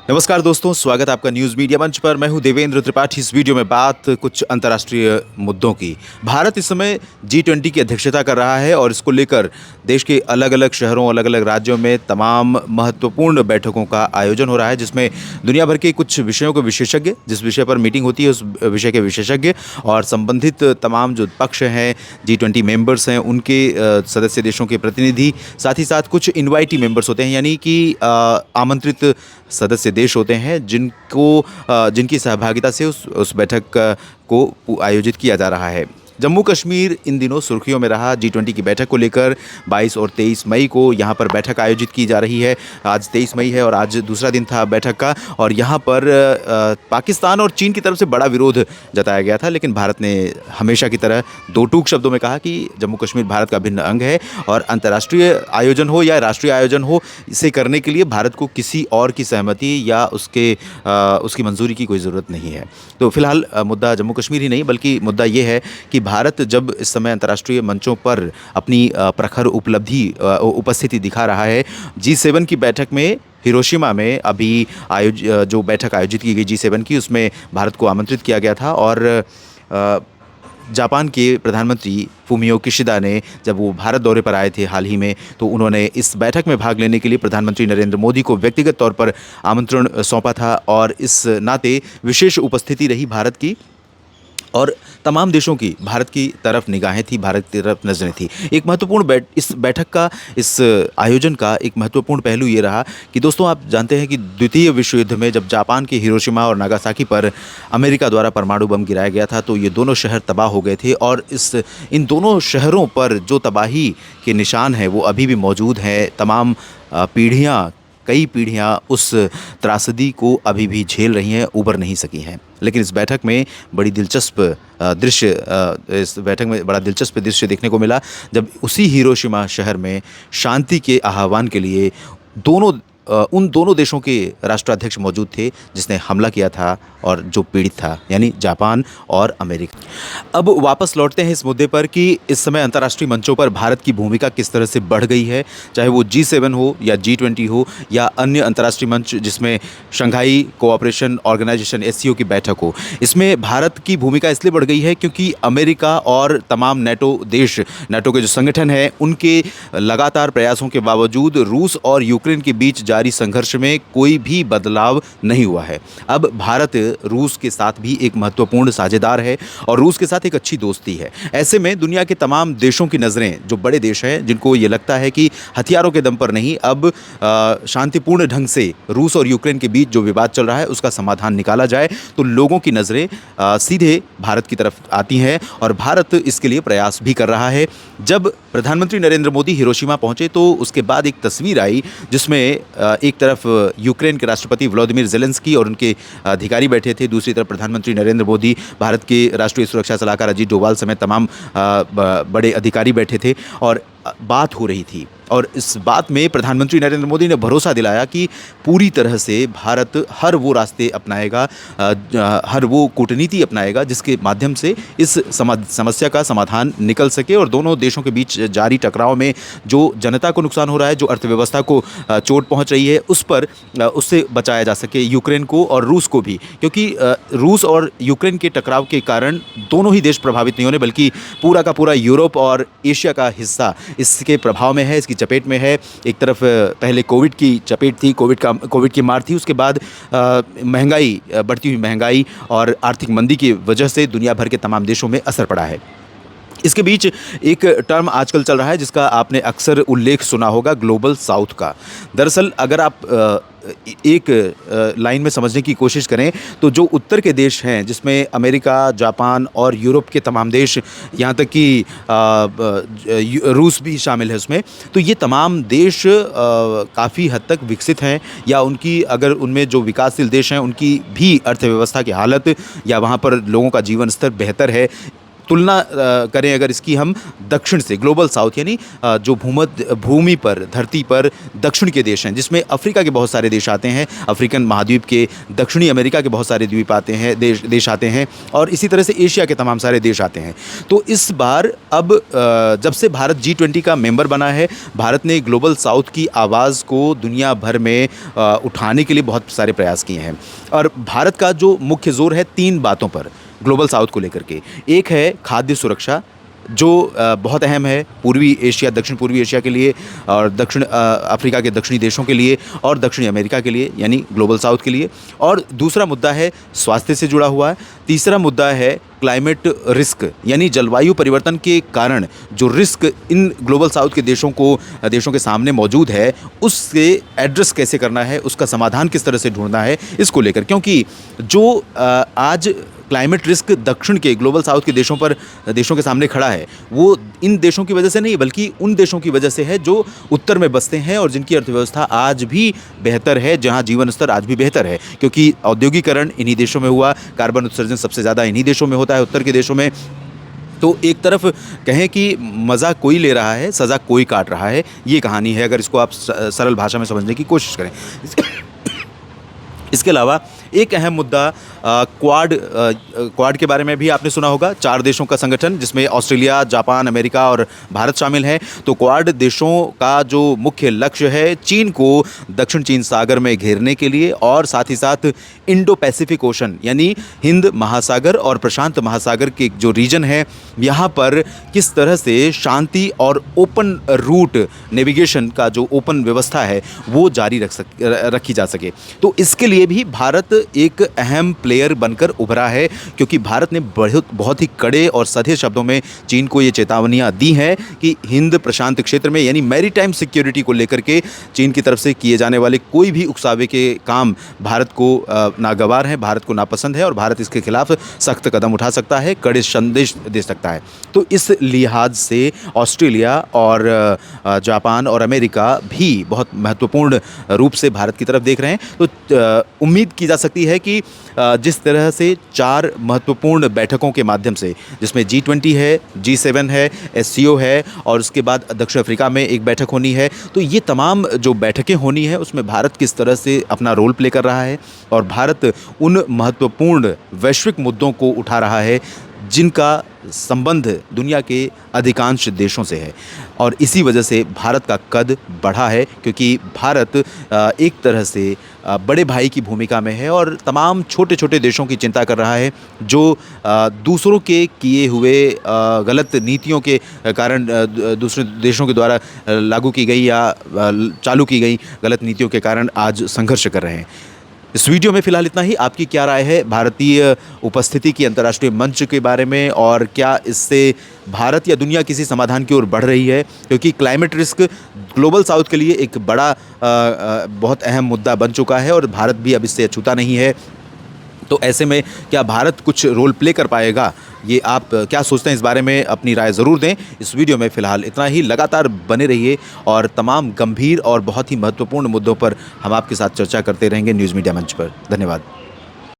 नमस्कार दोस्तों, स्वागत है आपका न्यूज़ मीडिया मंच पर। मैं हूं देवेंद्र त्रिपाठी। इस वीडियो में बात कुछ अंतर्राष्ट्रीय मुद्दों की। भारत इस समय G20 की अध्यक्षता कर रहा है और इसको लेकर देश के अलग-अलग शहरों, अलग-अलग राज्यों में तमाम महत्वपूर्ण बैठकों का आयोजन हो रहा है, जिसमें दुनिया भर के कुछ विषयों के विशेषज्ञ, जिस विषय पर मीटिंग होती है उस विषय के विशेषज्ञ और संबंधित तमाम जो पक्ष हैं, G20 मेंबर्स हैं, उनके सदस्य देशों के प्रतिनिधि, साथ ही साथ कुछ इनवाइटी मेंबर्स होते हैं, यानी कि आमंत्रित सदस्य देश होते हैं जिनकी सहभागिता से उस बैठक को आयोजित किया जा रहा है। जम्मू कश्मीर इन दिनों सुर्खियों में रहा। G20 की बैठक को लेकर 22 और 23 मई को यहाँ पर बैठक आयोजित की जा रही है। आज 23 मई है और आज दूसरा दिन था बैठक का, और यहाँ पर पाकिस्तान और चीन की तरफ से बड़ा विरोध जताया गया था, लेकिन भारत ने हमेशा की तरह दो टूक शब्दों में कहा कि जम्मू कश्मीर भारत का अभिन्न अंग है और अंतर्राष्ट्रीय आयोजन हो या राष्ट्रीय आयोजन हो, इसे करने के लिए भारत को किसी और की सहमति या उसकी मंजूरी की कोई ज़रूरत नहीं है। तो फिलहाल मुद्दा जम्मू कश्मीर ही नहीं, बल्कि मुद्दा ये है कि भारत जब इस समय अंतर्राष्ट्रीय मंचों पर अपनी प्रखर उपस्थिति दिखा रहा है। G7 की बैठक में हिरोशिमा में अभी जो बैठक आयोजित की गई G7 की, उसमें भारत को आमंत्रित किया गया था और जापान के प्रधानमंत्री फूमियो किशिदा ने जब वो भारत दौरे पर आए थे हाल ही में, तो उन्होंने इस बैठक में भाग लेने के लिए प्रधानमंत्री नरेंद्र मोदी को व्यक्तिगत तौर पर आमंत्रण सौंपा था और इस नाते विशेष उपस्थिति रही भारत की और तमाम देशों की भारत की तरफ निगाहें थी, भारत की तरफ नज़रें थी। एक महत्वपूर्ण इस बैठक का, इस आयोजन का एक महत्वपूर्ण पहलू ये रहा कि दोस्तों, आप जानते हैं कि द्वितीय विश्व युद्ध में जब जापान के हिरोशिमा और नागासाकी पर अमेरिका द्वारा परमाणु बम गिराया गया था, तो ये दोनों शहर तबाह हो गए थे और इन दोनों शहरों पर जो तबाही के निशान हैं वो अभी भी मौजूद हैं। तमाम कई पीढ़ियाँ उस त्रासदी को अभी भी झेल रही हैं, उबर नहीं सकी हैं। लेकिन इस बैठक में बड़ा दिलचस्प दृश्य देखने को मिला, जब उसी हिरोशिमा शहर में शांति के आह्वान के लिए उन दोनों देशों के राष्ट्राध्यक्ष मौजूद थे जिसने हमला किया था और जो पीड़ित था, यानी जापान और अमेरिका। अब वापस लौटते हैं इस मुद्दे पर कि इस समय अंतर्राष्ट्रीय मंचों पर भारत की भूमिका किस तरह से बढ़ गई है, चाहे वो G7 हो या G20 हो या अन्य अंतर्राष्ट्रीय मंच जिसमें शंघाई कोऑपरेशन ऑर्गेनाइजेशन SCO की बैठक हो। इसमें भारत की भूमिका इसलिए बढ़ गई है क्योंकि अमेरिका और तमाम NATO के जो संगठन हैं, उनके लगातार प्रयासों के बावजूद रूस और यूक्रेन के बीच जारी संघर्ष में कोई भी बदलाव नहीं हुआ है। अब भारत रूस के साथ भी एक महत्वपूर्ण साझेदार है और रूस के साथ एक अच्छी दोस्ती है। ऐसे में दुनिया के तमाम देशों की नज़रें, जो बड़े देश हैं जिनको ये लगता है कि हथियारों के दम पर नहीं, अब शांतिपूर्ण ढंग से रूस और यूक्रेन के बीच जो विवाद चल रहा है उसका समाधान निकाला जाए, तो लोगों की नज़रें सीधे भारत की तरफ आती हैं और भारत इसके लिए प्रयास भी कर रहा है। जब प्रधानमंत्री नरेंद्र मोदी हिरोशिमा पहुंचे तो उसके बाद एक तस्वीर आई जिसमें एक तरफ यूक्रेन के राष्ट्रपति व्लादिमीर ज़ेलेंस्की और उनके अधिकारी बैठे थे, दूसरी तरफ प्रधानमंत्री नरेंद्र मोदी, भारत के राष्ट्रीय सुरक्षा सलाहकार अजीत डोभाल समेत तमाम बड़े अधिकारी बैठे थे और बात हो रही थी। और इस बात में प्रधानमंत्री नरेंद्र मोदी ने भरोसा दिलाया कि पूरी तरह से भारत हर वो रास्ते अपनाएगा, हर वो कूटनीति अपनाएगा जिसके माध्यम से इस समस्या का समाधान निकल सके और दोनों देशों के बीच जारी टकराव में जो जनता को नुकसान हो रहा है, जो अर्थव्यवस्था को चोट पहुंच रही है, उससे बचाया जा सके, यूक्रेन को और रूस को भी, क्योंकि रूस और यूक्रेन के टकराव के कारण दोनों ही देश प्रभावित नहीं होने बल्कि पूरा का पूरा यूरोप और एशिया का हिस्सा इसके प्रभाव में है, इसकी चपेट में है। एक तरफ पहले कोविड की चपेट थी, कोविड की मार थी, उसके बाद बढ़ती हुई महंगाई और आर्थिक मंदी की वजह से दुनिया भर के तमाम देशों में असर पड़ा है। इसके बीच एक टर्म आजकल चल रहा है जिसका आपने अक्सर उल्लेख सुना होगा, ग्लोबल साउथ का। दरअसल अगर आप एक लाइन में समझने की कोशिश करें तो जो उत्तर के देश हैं जिसमें अमेरिका, जापान और यूरोप के तमाम देश, यहाँ तक कि रूस भी शामिल है उसमें, तो ये तमाम देश काफ़ी हद तक विकसित हैं या अगर उनमें जो विकासशील देश हैं उनकी भी अर्थव्यवस्था की हालत या वहाँ पर लोगों का जीवन स्तर बेहतर है। तुलना करें अगर इसकी हम दक्षिण से, ग्लोबल साउथ यानी जो भूमध्य भूमि पर, धरती पर दक्षिण के देश हैं, जिसमें अफ्रीका के बहुत सारे देश आते हैं, अफ्रीकन महाद्वीप के, दक्षिणी अमेरिका के बहुत सारे द्वीप आते हैं, देश आते हैं, और इसी तरह से एशिया के तमाम सारे देश आते हैं। तो इस बार अब जब से भारत G20 का मेंबर बना है, भारत ने ग्लोबल साउथ की आवाज़ को दुनिया भर में उठाने के लिए बहुत सारे प्रयास किए हैं। और भारत का जो मुख्य जोर है 3 बातों पर ग्लोबल साउथ को लेकर के। एक है खाद्य सुरक्षा, जो बहुत अहम है पूर्वी एशिया, दक्षिण पूर्वी एशिया के लिए, और दक्षिण अफ्रीका के दक्षिणी देशों के लिए, और दक्षिणी अमेरिका के लिए यानी ग्लोबल साउथ के लिए। और दूसरा मुद्दा है स्वास्थ्य से जुड़ा हुआ है। तीसरा मुद्दा है क्लाइमेट रिस्क, यानी जलवायु परिवर्तन के कारण जो रिस्क इन ग्लोबल साउथ के देशों के सामने मौजूद है, उससे एड्रेस कैसे करना है, उसका समाधान किस तरह से ढूंढना है, इसको लेकर। क्योंकि जो आज क्लाइमेट रिस्क दक्षिण के, ग्लोबल साउथ के देशों के सामने खड़ा है, वो इन देशों की वजह से नहीं, बल्कि उन देशों की वजह से है जो उत्तर में बसते हैं और जिनकी अर्थव्यवस्था आज भी बेहतर है, जहां जीवन स्तर आज भी बेहतर है। क्योंकि औद्योगिकरण इन्हीं देशों में हुआ, कार्बन उत्सर्जन सबसे ज़्यादा इन्हीं देशों में होता है, उत्तर के देशों में। तो एक तरफ कहें कि मज़ा कोई ले रहा है, सज़ा कोई काट रहा है, ये कहानी है, अगर इसको आप सरल भाषा में समझने की कोशिश करें। इसके अलावा एक अहम मुद्दा क्वाड के बारे में भी आपने सुना होगा। 4 देशों का संगठन, जिसमें ऑस्ट्रेलिया, जापान, अमेरिका और भारत शामिल हैं। तो क्वाड देशों का जो मुख्य लक्ष्य है, चीन को दक्षिण चीन सागर में घेरने के लिए, और साथ ही साथ इंडो पैसिफिक ओशन यानी हिंद महासागर और प्रशांत महासागर के जो रीजन है, यहाँ पर किस तरह से शांति और ओपन रूट नेविगेशन का जो ओपन व्यवस्था है वो जारी रखी जा सके। तो इसके लिए भी भारत एक अहम प्लेयर बनकर उभरा है, क्योंकि भारत ने बहुत ही कड़े और सधे शब्दों में चीन को ये चेतावनियां दी हैं कि हिंद प्रशांत क्षेत्र में, यानी मैरीटाइम सिक्योरिटी को लेकर के चीन की तरफ से किए जाने वाले कोई भी उकसावे के काम भारत को नागवार हैं, भारत को नापसंद है, और भारत इसके खिलाफ सख्त कदम उठा सकता है, कड़े संदेश दे सकता है। तो इस लिहाज से ऑस्ट्रेलिया और जापान और अमेरिका भी बहुत महत्वपूर्ण रूप से भारत की तरफ देख रहे हैं। तो उम्मीद की जा सकती है कि जिस तरह से 4 महत्वपूर्ण बैठकों के माध्यम से, जिसमें G20 है, G7 है, SCO है, और उसके बाद दक्षिण अफ्रीका में एक बैठक होनी है, तो ये तमाम जो बैठकें होनी है उसमें भारत किस तरह से अपना रोल प्ले कर रहा है, और भारत उन महत्वपूर्ण वैश्विक मुद्दों को उठा रहा है जिनका संबंध दुनिया के अधिकांश देशों से है। और इसी वजह से भारत का कद बढ़ा है, क्योंकि भारत एक तरह से बड़े भाई की भूमिका में है और तमाम छोटे छोटे देशों की चिंता कर रहा है, जो दूसरों के किए हुए गलत नीतियों के कारण, दूसरे देशों के द्वारा लागू की गई या चालू की गई गलत नीतियों के कारण आज संघर्ष कर रहे हैं। इस वीडियो में फ़िलहाल इतना ही। आपकी क्या राय है भारतीय उपस्थिति की अंतर्राष्ट्रीय मंच के बारे में, और क्या इससे भारत या दुनिया किसी समाधान की ओर बढ़ रही है? क्योंकि क्लाइमेट रिस्क ग्लोबल साउथ के लिए एक बड़ा बहुत अहम मुद्दा बन चुका है, और भारत भी अब इससे अछूता नहीं है। तो ऐसे में क्या भारत कुछ रोल प्ले कर पाएगा? ये आप क्या सोचते हैं इस बारे में? अपनी राय ज़रूर दें। इस वीडियो में फ़िलहाल इतना ही। लगातार बने रहिए और तमाम गंभीर और बहुत ही महत्वपूर्ण मुद्दों पर हम आपके साथ चर्चा करते रहेंगे न्यूज़ मीडिया मंच पर। धन्यवाद।